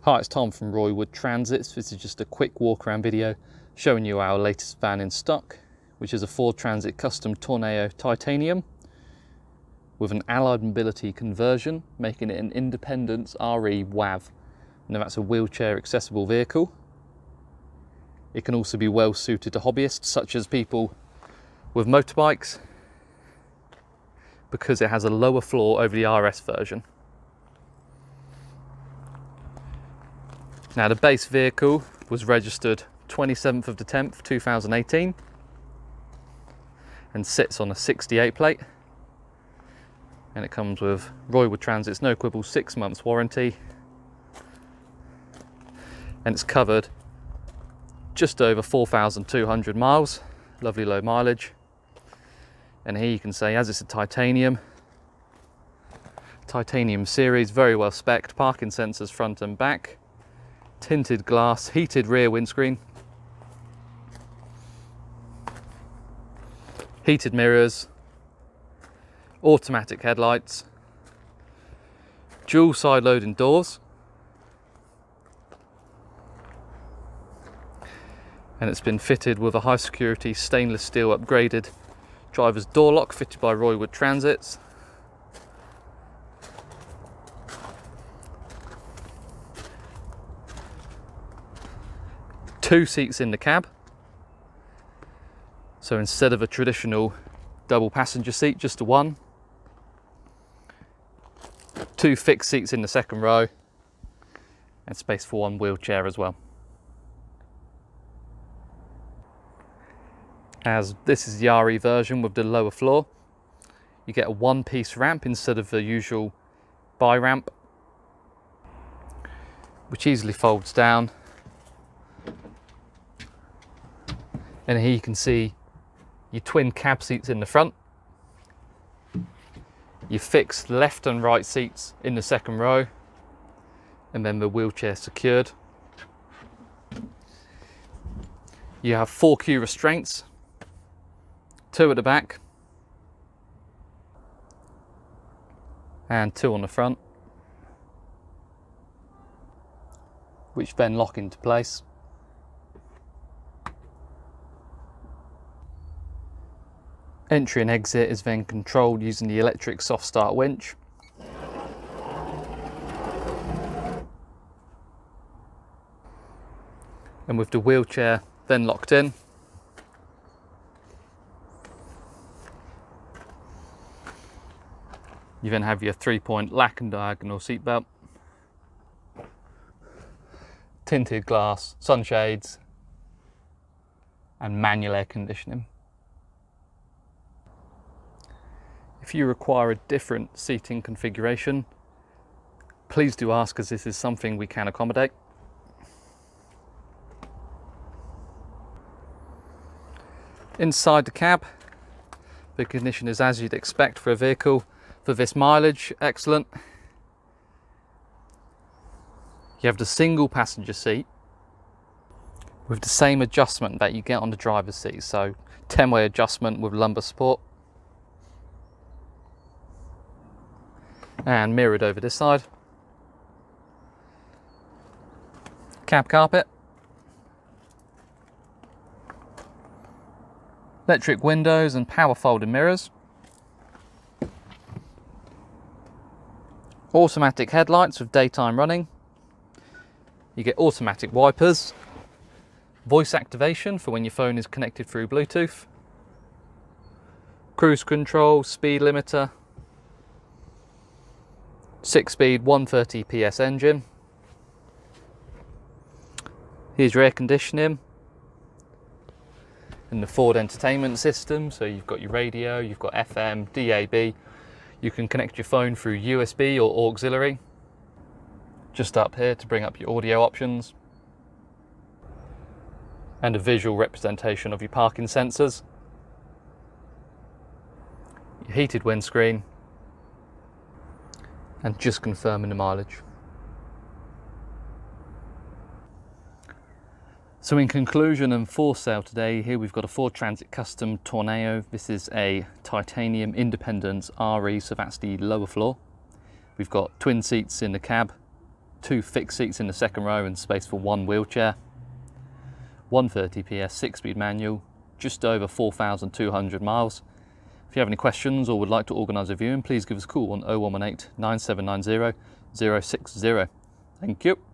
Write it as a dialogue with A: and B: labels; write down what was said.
A: Hi, it's Tom from Roywood Transits. This is just a quick walk around video showing you our latest van in stock, which is a Ford Transit Custom Tourneo Titanium with an Allied Mobility conversion, making it an Independence RE WAV. Now that's a wheelchair accessible vehicle. It can also be well suited to hobbyists such as people with motorbikes because it has a lower floor over the RS version. Now the base vehicle was registered 27th of the 10th 2018 and sits on a 68 plate, and it comes with Roywood Transit's no quibble 6 months warranty, and it's covered just over 4,200 miles, lovely low mileage. And here you can say, as it's a titanium series, very well spec'd, parking sensors front and back, tinted glass, heated rear windscreen, heated mirrors, automatic headlights, dual side loading doors, and it's been fitted with a high security stainless steel upgraded driver's door lock fitted by Roywood Transits. Two seats in the cab, so instead of a traditional double passenger seat, just a one. Two fixed seats in the second row and space for one wheelchair as well. As this is the RE version with the lower floor, you get a one-piece ramp instead of the usual bi-ramp, which easily folds down. And here you can see your twin cab seats in the front, your fixed left and right seats in the second row, and then the wheelchair secured. You have 4Q restraints, 2 at the back and 2 on the front, which then lock into place. Entry and exit is then controlled using the electric soft start winch. And with the wheelchair then locked in, you then have your 3-point lack and diagonal seatbelt, tinted glass, sunshades, and manual air conditioning. If you require a different seating configuration, please do ask, as this is something we can accommodate. Inside the cab, the condition is as you'd expect for a vehicle for this mileage, excellent. You have the single passenger seat with the same adjustment that you get on the driver's seat, so 10-way adjustment with lumbar support. And mirrored over this side. Cab carpet. Electric windows and power folding mirrors. Automatic headlights with daytime running. You get automatic wipers. Voice activation for when your phone is connected through Bluetooth. Cruise control, speed limiter. 6-speed 130 PS engine. Here's your air conditioning and the Ford entertainment system. So you've got your radio, you've got FM, DAB. You can connect your phone through USB or auxiliary. Just up here to bring up your audio options. And a visual representation of your parking sensors. Your heated windscreen. And just confirming the mileage. So in conclusion and for sale today, here we've got a Ford Transit Custom Tourneo. This is a titanium Independence RE, so that's the lower floor. We've got twin seats in the cab, 2 fixed seats in the second row and space for 1 wheelchair. 130 PS, 6-speed manual, just over 4,200 miles. If you have any questions or would like to organise a viewing, please give us a call on 0118 9790 060. Thank you.